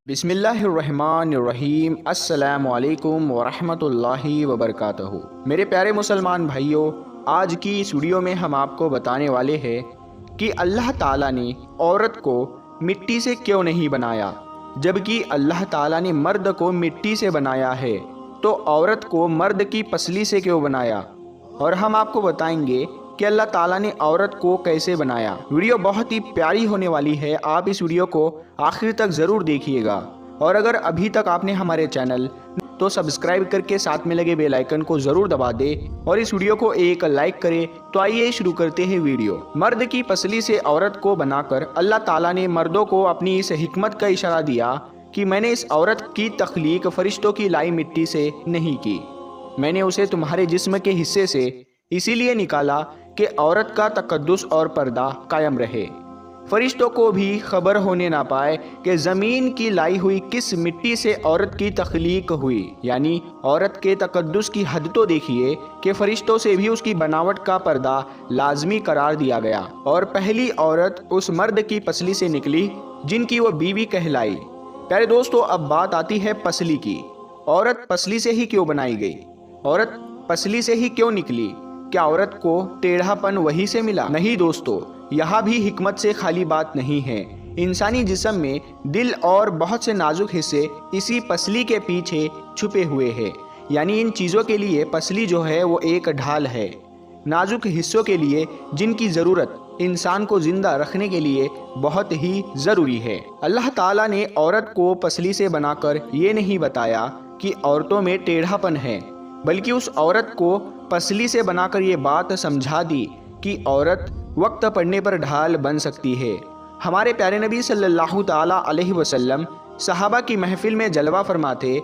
بسم اللہ الرحمن الرحیم۔ السلام علیکم ورحمۃ اللہ وبرکاتہ۔ میرے پیارے مسلمان بھائیوں، آج کی اس ویڈیو میں ہم آپ کو بتانے والے ہیں کہ اللہ تعالیٰ نے عورت کو مٹی سے کیوں نہیں بنایا، جبکہ اللہ تعالیٰ نے مرد کو مٹی سے بنایا ہے، تو عورت کو مرد کی پسلی سے کیوں بنایا؟ اور ہم آپ کو بتائیں گے کہ اللہ تعالیٰ نے عورت کو کیسے بنایا۔ ویڈیو بہت ہی پیاری ہونے والی ہے، آپ اس ویڈیو کو آخر تک ضرور دیکھیے گا، اور اگر ابھی تک آپ نے ہمارے چینل تو سبسکرائب کر کے ساتھ میں لگے بیل آئیکن کو ضرور دبا دے اور اس ویڈیو کو ایک لائک کرے۔ تو آئیے شروع کرتے ہیں ویڈیو۔ مرد کی پسلی سے عورت کو بنا کر اللہ تعالیٰ نے مردوں کو اپنی اس حکمت کا اشارہ دیا کہ میں نے اس عورت کی تخلیق فرشتوں کی لائی مٹی سے نہیں کی، میں نے اسے تمہارے جسم کے حصے سے اسی لیے نکالا کہ عورت کا تقدس اور پردہ قائم رہے، فرشتوں کو بھی خبر ہونے نہ پائے کہ زمین کی لائی ہوئی کس مٹی سے عورت کی تخلیق ہوئی۔ یعنی عورت کے تقدس کی حد تو دیکھیے کہ فرشتوں سے بھی اس کی بناوٹ کا پردہ لازمی قرار دیا گیا، اور پہلی عورت اس مرد کی پسلی سے نکلی جن کی وہ بیوی کہلائی۔ پیارے دوستو، اب بات آتی ہے پسلی کی۔ عورت پسلی سے ہی کیوں بنائی گئی؟ عورت پسلی سے ہی کیوں نکلی؟ کیا عورت کو ٹیڑھا پن وہی سے ملا؟ نہیں دوستو، یہاں بھی حکمت سے خالی بات نہیں ہے۔ انسانی جسم میں دل اور بہت سے نازک حصے اسی پسلی کے پیچھے چھپے ہوئے ہیں، یعنی ان چیزوں کے لیے پسلی جو ہے وہ ایک ڈھال ہے، نازک حصوں کے لیے جن کی ضرورت انسان کو زندہ رکھنے کے لیے بہت ہی ضروری ہے۔ اللہ تعالیٰ نے عورت کو پسلی سے بنا کر یہ نہیں بتایا کہ عورتوں میں ٹیڑھا پن ہے، بلکہ اس عورت کو پسلی سے بنا کر یہ بات سمجھا دی کہ عورت وقت پڑنے پر ڈھال بن سکتی ہے۔ ہمارے پیارے نبی صلی اللہ تعالیٰ علیہ وسلم صحابہ کی محفل میں جلوہ فرماتے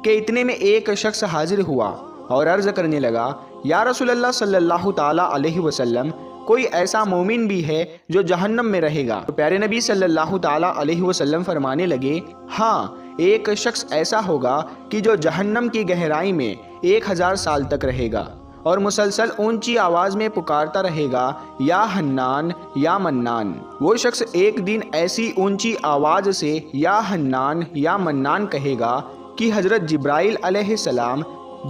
کہ اتنے میں ایک شخص حاضر ہوا اور عرض کرنے لگا، یا رسول اللہ صلی اللہ تعالیٰ علیہ وسلم، کوئی ایسا مومن بھی ہے جو جہنم میں رہے گا؟ تو پیارے نبی صلی اللہ تعالیٰ علیہ وسلم فرمانے لگے، ہاں، ایک شخص ایسا ہوگا کہ جو جہنم کی گہرائی میں 1000 سال تک رہے گا اور مسلسل اونچی آواز میں پکارتا رہے گا، یا حنان یا منان۔ وہ شخص ایک دن ایسی اونچی آواز سے یا حنان یا منان کہے گا کہ حضرت جبرائیل علیہ السلام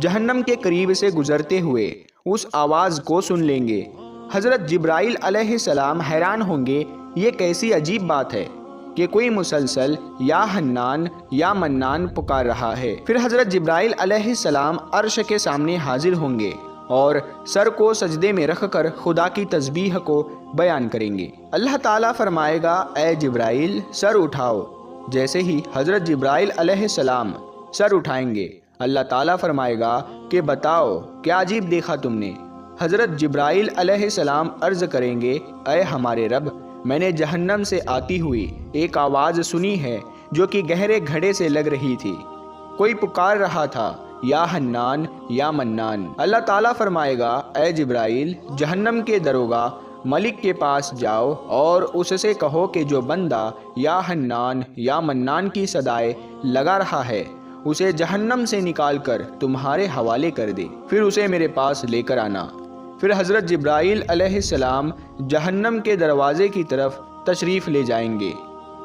جہنم کے قریب سے گزرتے ہوئے اس آواز کو سن لیں گے۔ حضرت جبرائیل علیہ السلام حیران ہوں گے، یہ کیسی عجیب بات ہے کہ کوئی مسلسل یا حنان یا منان پکار رہا ہے۔ پھر حضرت جبرائیل علیہ السلام عرش کے سامنے حاضر ہوں گے اور سر کو سجدے میں رکھ کر خدا کی تسبیح کو بیان کریں گے۔ اللہ تعالیٰ فرمائے گا، اے جبرائیل سر اٹھاؤ۔ جیسے ہی حضرت جبرائیل علیہ السلام سر اٹھائیں گے، اللہ تعالیٰ فرمائے گا کہ بتاؤ کیا عجیب دیکھا تم نے؟ حضرت جبرائیل علیہ السلام عرض کریں گے، اے ہمارے رب، میں نے جہنم سے آتی ہوئی ایک آواز سنی ہے جو کہ گہرے گھڑے سے لگ رہی تھی، کوئی پکار رہا تھا، یا حنان یا منان۔ اللہ تعالیٰ فرمائے گا، اے جبرائیل، جہنم کے دروگا ملک کے پاس جاؤ اور اس سے کہو کہ جو بندہ یا حنان یا منان کی صدائے لگا رہا ہے اسے جہنم سے نکال کر تمہارے حوالے کر دے، پھر اسے میرے پاس لے کر آنا۔ پھر حضرت جبرائیل علیہ السلام جہنم کے دروازے کی طرف تشریف لے جائیں گے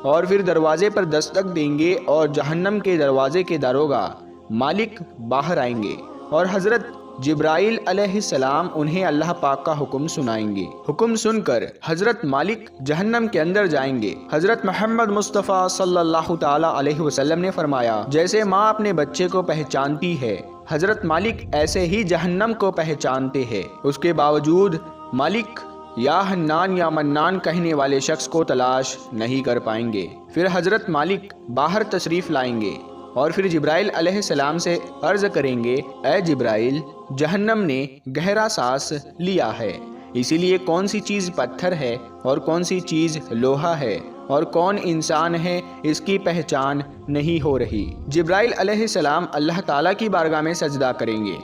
اور پھر دروازے پر دستک دیں گے، اور جہنم کے دروازے کے داروغہ مالک باہر آئیں گے اور حضرت جبرائیل علیہ السلام انہیں اللہ پاک کا حکم سنائیں گے۔ حکم سن کر حضرت مالک جہنم کے اندر جائیں گے۔ حضرت محمد مصطفیٰ صلی اللہ تعالیٰ علیہ وسلم نے فرمایا، جیسے ماں اپنے بچے کو پہچانتی ہے، حضرت مالک ایسے ہی جہنم کو پہچانتے ہیں۔ اس کے باوجود مالک یا حنان یا منان کہنے والے شخص کو تلاش نہیں کر پائیں گے۔ پھر حضرت مالک باہر تشریف لائیں گے اور پھر جبرائیل علیہ السلام سے عرض کریں گے، اے جبرائیل، جہنم نے گہرا سانس لیا ہے، اسی لیے کون سی چیز پتھر ہے اور کون سی چیز لوہا ہے اور کون انسان ہے اس کی پہچان نہیں ہو رہی۔ جبرائیل علیہ السلام اللہ تعالیٰ کی بارگاہ میں سجدہ کریں گے۔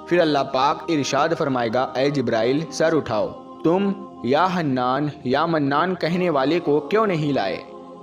پھر اللہ پاک ارشاد فرمائے گا، اے جبرائیل سر اٹھاؤ، تم یا حنان یا منان کہنے والے کو کیوں نہیں لائے؟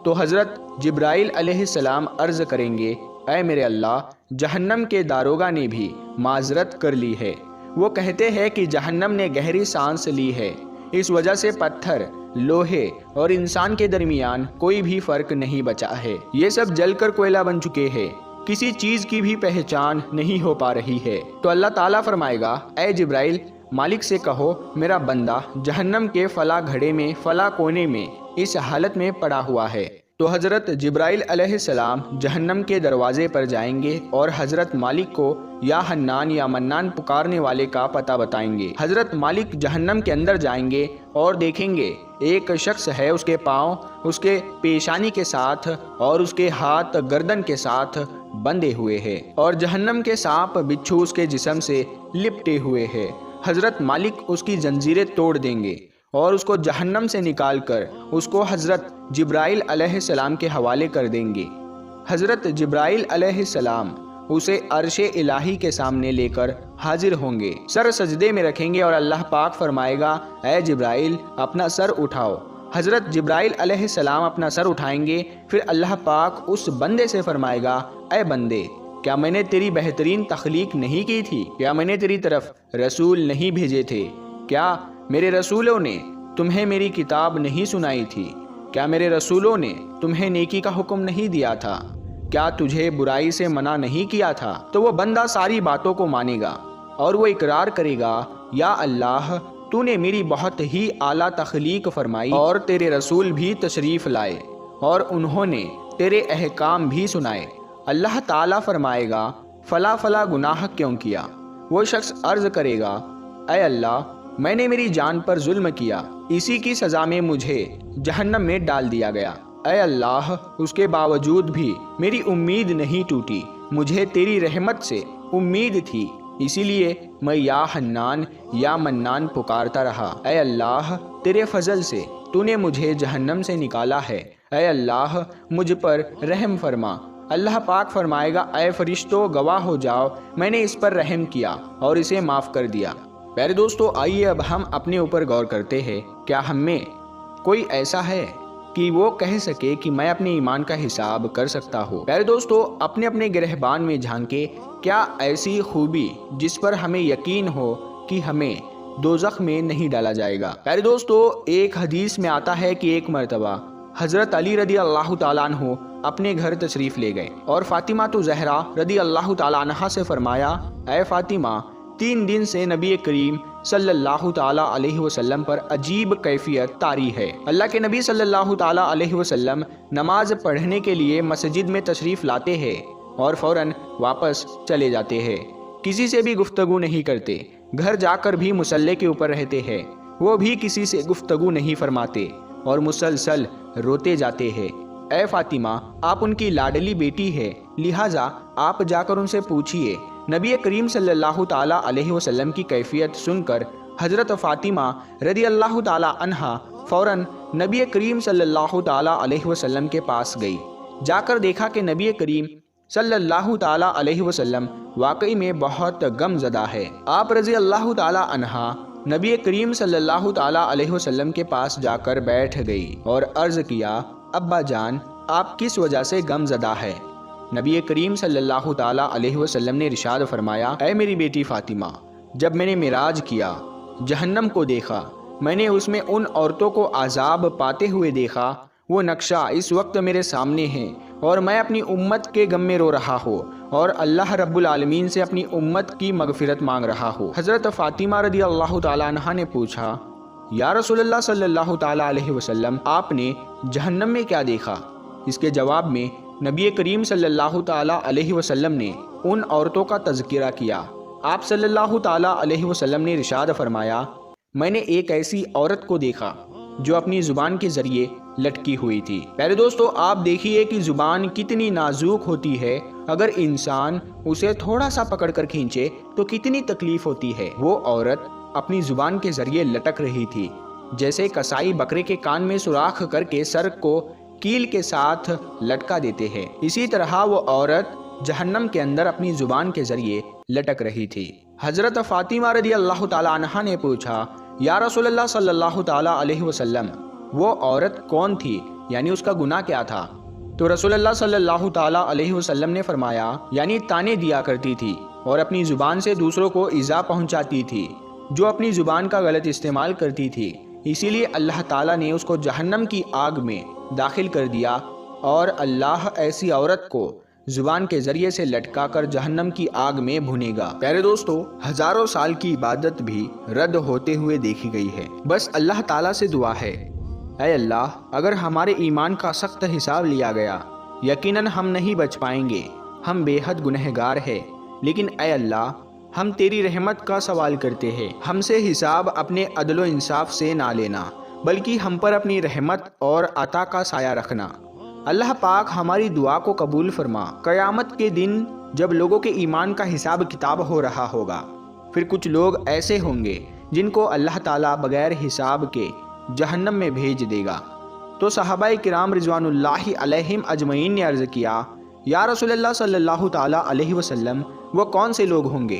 تو حضرت جبرائیل علیہ السلام عرض کریں گے، اے میرے اللہ، جہنم کے داروغہ نے بھی معذرت کر لی ہے، وہ کہتے ہیں کہ جہنم نے گہری سانس لی ہے، اس وجہ سے پتھر لوہے اور انسان کے درمیان کوئی بھی فرق نہیں بچا ہے۔ یہ سب جل کر کوئلہ بن چکے ہیں، کسی چیز کی بھی پہچان نہیں ہو پا رہی ہے۔ تو اللہ تعالیٰ فرمائے گا، اے جبرائیل، مالک سے کہو میرا بندہ جہنم کے فلاں گھڑے میں فلاں کونے میں اس حالت میں پڑا ہوا ہے۔ تو حضرت جبرائیل علیہ السلام جہنم کے دروازے پر جائیں گے اور حضرت مالک کو یا حنان یا منان پکارنے والے کا پتہ بتائیں گے۔ حضرت مالک جہنم کے اندر جائیں گے اور دیکھیں گے ایک شخص ہے، اس کے پاؤں اس کے پیشانی کے ساتھ اور اس کے ہاتھ گردن کے ساتھ بندھے ہوئے ہیں اور جہنم کے سانپ بچھو اس کے جسم سے لپٹے ہوئے ہیں۔ حضرت مالک اس کی زنجیریں توڑ دیں گے اور اس کو جہنم سے نکال کر اس کو حضرت جبرائیل علیہ السلام کے حوالے کر دیں گے۔ حضرت جبرائیل علیہ السلام اسے عرش الہی کے سامنے لے کر حاضر ہوں گے، سر سجدے میں رکھیں گے اور اللہ پاک فرمائے گا، اے جبرائیل اپنا سر اٹھاؤ۔ حضرت جبرائیل علیہ السلام اپنا سر اٹھائیں گے، پھر اللہ پاک اس بندے سے فرمائے گا، اے بندے، کیا میں نے تیری بہترین تخلیق نہیں کی تھی؟ کیا میں نے تیری طرف رسول نہیں بھیجے تھے؟ کیا میرے رسولوں نے تمہیں میری کتاب نہیں سنائی تھی؟ کیا میرے رسولوں نے تمہیں نیکی کا حکم نہیں دیا تھا؟ کیا تجھے برائی سے منع نہیں کیا تھا؟ تو وہ بندہ ساری باتوں کو مانے گا اور وہ اقرار کرے گا، یا اللہ، تو نے میری بہت ہی اعلیٰ تخلیق فرمائی اور تیرے رسول بھی تشریف لائے اور انہوں نے تیرے احکام بھی سنائے۔ اللہ تعالیٰ فرمائے گا، فلاں فلاں گناہ کیوں کیا؟ وہ شخص عرض کرے گا، اے اللہ، میں نے میری جان پر ظلم کیا، اسی کی سزا میں مجھے جہنم میں ڈال دیا گیا۔ اے اللہ، اس کے باوجود بھی میری امید نہیں ٹوٹی، مجھے تیری رحمت سے امید تھی، اسی لیے میں یا حنان یا منان پکارتا رہا۔ اے اللہ، تیرے فضل سے تو نے مجھے جہنم سے نکالا ہے، اے اللہ مجھ پر رحم فرما۔ اللہ پاک فرمائے گا، اے فرشتوں گواہ ہو جاؤ، میں نے اس پر رحم کیا اور اسے معاف کر دیا۔ پیارے دوستو، آئیے اب ہم اپنے اوپر غور کرتے ہیں، کیا ہم میں کوئی ایسا ہے کہ وہ کہہ سکے کہ میں اپنے ایمان کا حساب کر سکتا ہوں؟ پیارے دوستو، اپنے اپنے گرہبان میں جھانکے، کیا ایسی خوبی جس پر ہمیں یقین ہو کہ ہمیں دوزخ میں نہیں ڈالا جائے گا؟ پیارے دوستو، ایک حدیث میں آتا ہے کہ ایک مرتبہ حضرت علی رضی اللہ تعالیٰ عنہ اپنے گھر تشریف لے گئے اور فاطمہ زہرا رضی اللہ تعالیٰ عنہا سے فرمایا، اے فاطمہ، 3 دن سے نبی کریم صلی اللہ تعالیٰ علیہ وسلم پر عجیب کیفیت طاری ہے۔ اللہ کے نبی صلی اللہ تعالیٰ علیہ وسلم نماز پڑھنے کے لیے مسجد میں تشریف لاتے ہیں اور فوراً واپس چلے جاتے ہیں، کسی سے بھی گفتگو نہیں کرتے، گھر جا کر بھی مصلی کے اوپر رہتے ہیں، وہ بھی کسی سے گفتگو نہیں فرماتے اور مسلسل روتے جاتے ہیں۔ اے فاطمہ، آپ ان کی لاڈلی بیٹی ہے، لہٰذا آپ جا کر ان سے پوچھئے۔ نبی کریم صلی اللہ تعالیٰ علیہ وسلم کی کیفیت سن کر حضرت فاطمہ رضی اللہ تعالیٰ عنہا فوراً نبی کریم صلی اللہ تعالیٰ علیہ وسلم کے پاس گئی۔ جا کر دیکھا کہ نبی کریم صلی اللہ تعالیٰ علیہ وسلم واقعی میں بہت غم زدہ ہے۔ آپ رضی اللہ تعالیٰ عنہا نبی کریم صلی اللہ تعالیٰ علیہ وسلم کے پاس جا کر بیٹھ گئی اور عرض کیا، ابا جان، آپ کس وجہ سے غم زدہ ہے؟ نبی کریم صلی اللہ تعالیٰ علیہ وسلم نے ارشاد فرمایا، اے میری بیٹی فاطمہ، جب میں نے معراج کیا، جہنم کو دیکھا، میں نے اس میں ان عورتوں کو عذاب پاتے ہوئے دیکھا، وہ نقشہ اس وقت میرے سامنے ہے اور میں اپنی امت کے غم میں رو رہا ہوں اور اللہ رب العالمین سے اپنی امت کی مغفرت مانگ رہا ہوں۔ حضرت فاطمہ رضی اللہ تعالیٰ عنہا نے پوچھا، یا رسول اللہ صلی اللہ تعالیٰ علیہ وسلم، آپ نے جہنم میں کیا دیکھا؟ اس کے جواب میں نبی کریم صلی اللہ تعالیٰ علیہ وسلم نے ان عورتوں کا تذکرہ کیا۔ آپ صلی اللہ تعالیٰ علیہ وسلم نے ارشاد فرمایا، میں نے ایک ایسی عورت کو دیکھا جو اپنی زبان کے ذریعے لٹکی ہوئی تھی۔ پیارے دوستو، آپ دیکھیے کہ زبان کتنی نازک ہوتی ہے، اگر انسان اسے تھوڑا سا پکڑ کر کھینچے تو کتنی تکلیف ہوتی ہے۔ وہ عورت اپنی زبان کے ذریعے لٹک رہی تھی، جیسے کسائی بکرے کے کان میں سوراخ کر کے سر کو کیل کے ساتھ لٹکا دیتے ہیں، اسی طرح وہ عورت جہنم کے اندر اپنی زبان کے ذریعے لٹک رہی تھی۔ حضرت فاطمہ رضی اللہ تعالیٰ عنہا نے پوچھا، یا رسول اللہ صلی اللہ تعالیٰ علیہ وسلم، وہ عورت کون تھی، یعنی اس کا گناہ کیا تھا؟ تو رسول اللہ صلی اللہ تعالیٰ علیہ وسلم نے فرمایا، یعنی تانے دیا کرتی تھی اور اپنی زبان سے دوسروں کو ایذا پہنچاتی تھی، جو اپنی زبان کا غلط استعمال کرتی تھی، اسی لیے اللہ تعالیٰ نے اس کو جہنم کی آگ میں داخل کر دیا، اور اللہ ایسی عورت کو زبان کے ذریعے سے لٹکا کر جہنم کی آگ میں بھونے گا۔ پیارے دوستو، ہزاروں سال کی عبادت بھی رد ہوتے ہوئے دیکھی گئی ہے۔ بس اللہ تعالیٰ سے دعا ہے، اے اللہ، اگر ہمارے ایمان کا سخت حساب لیا گیا، یقیناً ہم نہیں بچ پائیں گے، ہم بے حد گنہگار ہیں، لیکن اے اللہ، ہم تیری رحمت کا سوال کرتے ہیں، ہم سے حساب اپنے عدل و انصاف سے نہ لینا، بلکہ ہم پر اپنی رحمت اور عطا کا سایہ رکھنا۔ اللہ پاک ہماری دعا کو قبول فرما۔ قیامت کے دن جب لوگوں کے ایمان کا حساب کتاب ہو رہا ہوگا، پھر کچھ لوگ ایسے ہوں گے جن کو اللہ تعالیٰ بغیر حساب کے جہنم میں بھیج دے گا۔ تو صحابہ کرام رضوان اللہ علیہم اجمعین نے عرض کیا، یا رسول اللہ صلی اللہ تعالیٰ علیہ وسلم، وہ کون سے لوگ ہوں گے؟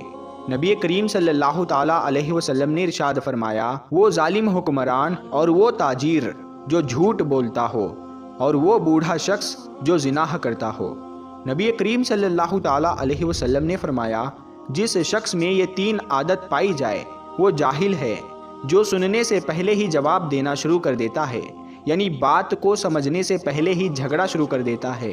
نبی کریم صلی اللہ تعالیٰ علیہ وسلم نے ارشاد فرمایا، وہ ظالم حکمران، اور وہ تاجر جو جھوٹ بولتا ہو، اور وہ بوڑھا شخص جو زنا کرتا ہو۔ نبی کریم صلی اللہ تعالیٰ علیہ وسلم نے فرمایا، جس شخص میں یہ تین عادت پائی جائے وہ جاہل ہے، جو سننے سے پہلے ہی جواب دینا شروع کر دیتا ہے، یعنی بات کو سمجھنے سے پہلے ہی جھگڑا شروع کر دیتا ہے۔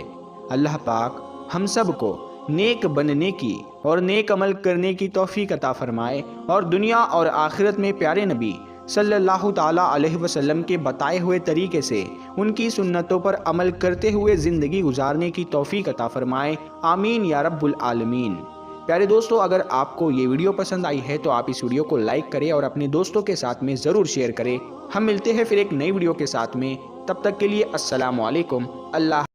اللہ پاک ہم سب کو نیک بننے کی اور نیک عمل کرنے کی توفیق عطا فرمائے، اور دنیا اور آخرت میں پیارے نبی صلی اللہ تعالیٰ علیہ وسلم کے بتائے ہوئے طریقے سے ان کی سنتوں پر عمل کرتے ہوئے زندگی گزارنے کی توفیق عطا فرمائے، آمین یا رب العالمین۔ پیارے دوستو، اگر آپ کو یہ ویڈیو پسند آئی ہے تو آپ اس ویڈیو کو لائک کریں اور اپنے دوستوں کے ساتھ میں ضرور شیئر کریں۔ ہم ملتے ہیں پھر ایک نئی ویڈیو کے ساتھ میں، تب تک کے لیے السلام علیکم۔ اللہ